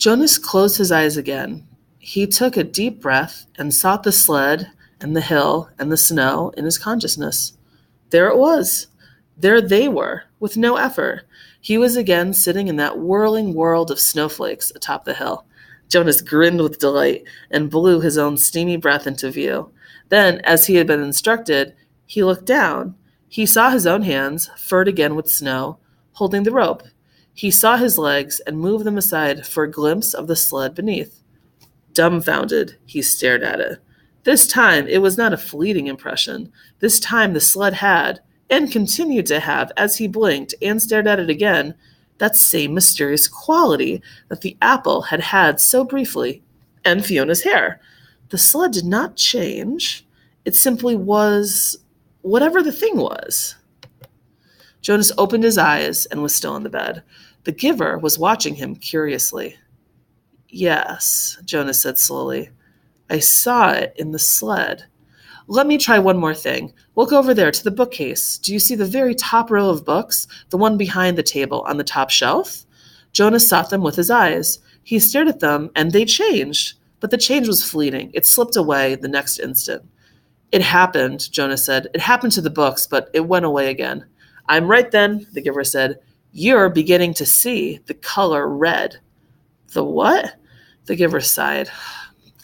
Jonas closed his eyes again. He took a deep breath and sought the sled and the hill and the snow in his consciousness. There it was. There they were, with no effort. He was again sitting in that whirling world of snowflakes atop the hill. Jonas grinned with delight and blew his own steamy breath into view. Then, as he had been instructed, he looked down. He saw his own hands, furred again with snow, holding the rope. He saw his legs and moved them aside for a glimpse of the sled beneath. Dumbfounded, he stared at it. This time, it was not a fleeting impression. This time the sled had, and continued to have, as he blinked and stared at it again, that same mysterious quality that the apple had had so briefly, and Fiona's hair. The sled did not change. It simply was whatever the thing was. Jonas opened his eyes and was still in the bed. The giver was watching him curiously. Yes, Jonas said slowly. I saw it in the sled. Let me try one more thing. Look over there to the bookcase. Do you see the very top row of books? The one behind the table on the top shelf? Jonas sought them with his eyes. He stared at them, and they changed. But the change was fleeting. It slipped away the next instant. It happened, Jonas said. It happened to the books, but it went away again. I'm right then, the giver said. You're beginning to see the color red. The what? The giver sighed.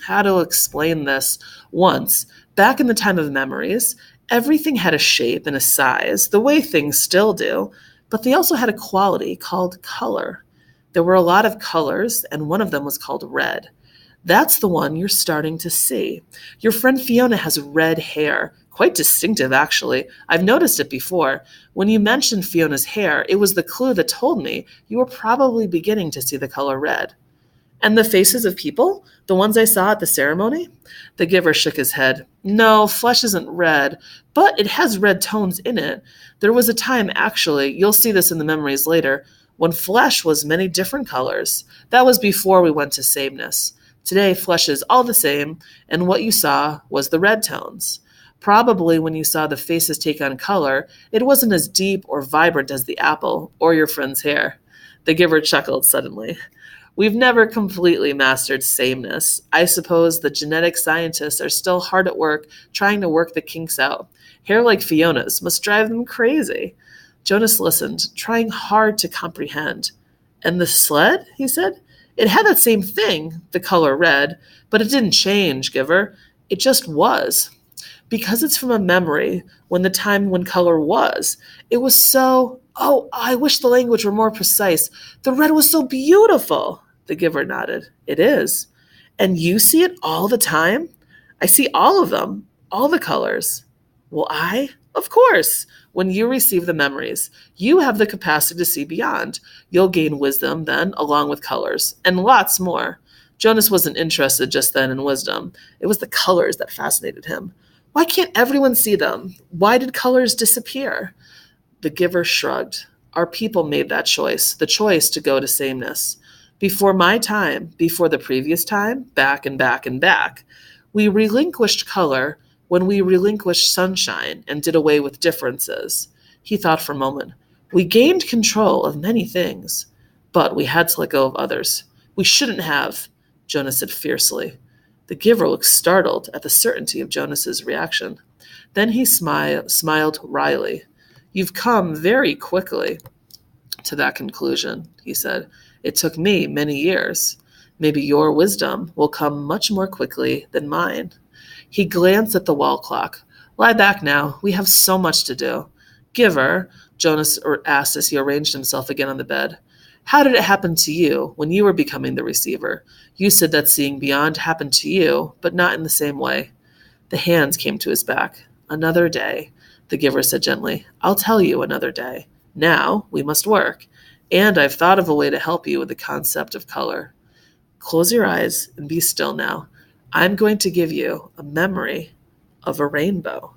How to explain this? Once, back in the time of memories, everything had a shape and a size, the way things still do, but they also had a quality called color. There were a lot of colors, and one of them was called red. That's the one you're starting to see. Your friend Fiona has red hair. Quite distinctive, actually. I've noticed it before. When you mentioned Fiona's hair, it was the clue that told me you were probably beginning to see the color red. And the faces of people? The ones I saw at the ceremony? The giver shook his head. No, flesh isn't red, but it has red tones in it. There was a time, actually, you'll see this in the memories later, when flesh was many different colors. That was before we went to sameness. Today, flesh is all the same, and what you saw was the red tones. Probably when you saw the faces take on color, it wasn't as deep or vibrant as the apple or your friend's hair. The giver chuckled suddenly. We've never completely mastered sameness. I suppose the genetic scientists are still hard at work trying to work the kinks out. Hair like Fiona's must drive them crazy. Jonas listened, trying hard to comprehend. And the sled, he said? It had that same thing, the color red, but it didn't change, Giver. It just was. Because it's from a memory when the time when color was. It was so, I wish the language were more precise. The red was so beautiful. The giver nodded. It is. And you see it all the time? I see all of them, all the colors. Will I? Of course. When you receive the memories, you have the capacity to see beyond. You'll gain wisdom then, along with colors, and lots more. Jonas wasn't interested just then in wisdom. It was the colors that fascinated him. Why can't everyone see them? Why did colors disappear? The giver shrugged. Our people made that choice, the choice to go to sameness. Before my time, before the previous time, back and back and back, we relinquished color when we relinquished sunshine and did away with differences. He thought for a moment. We gained control of many things, but we had to let go of others. We shouldn't have, Jonas said fiercely. The giver looked startled at the certainty of Jonas's reaction. Then he smiled wryly. You've come very quickly to that conclusion, he said. It took me many years. Maybe your wisdom will come much more quickly than mine. He glanced at the wall clock. Lie back now. We have so much to do. Giver, Jonas asked as he arranged himself again on the bed. How did it happen to you when you were becoming the receiver? You said that seeing beyond happened to you, but not in the same way. The hands came to his back. Another day, the giver said gently. I'll tell you another day. Now we must work. And I've thought of a way to help you with the concept of color. Close your eyes and be still now. I'm going to give you a memory of a rainbow.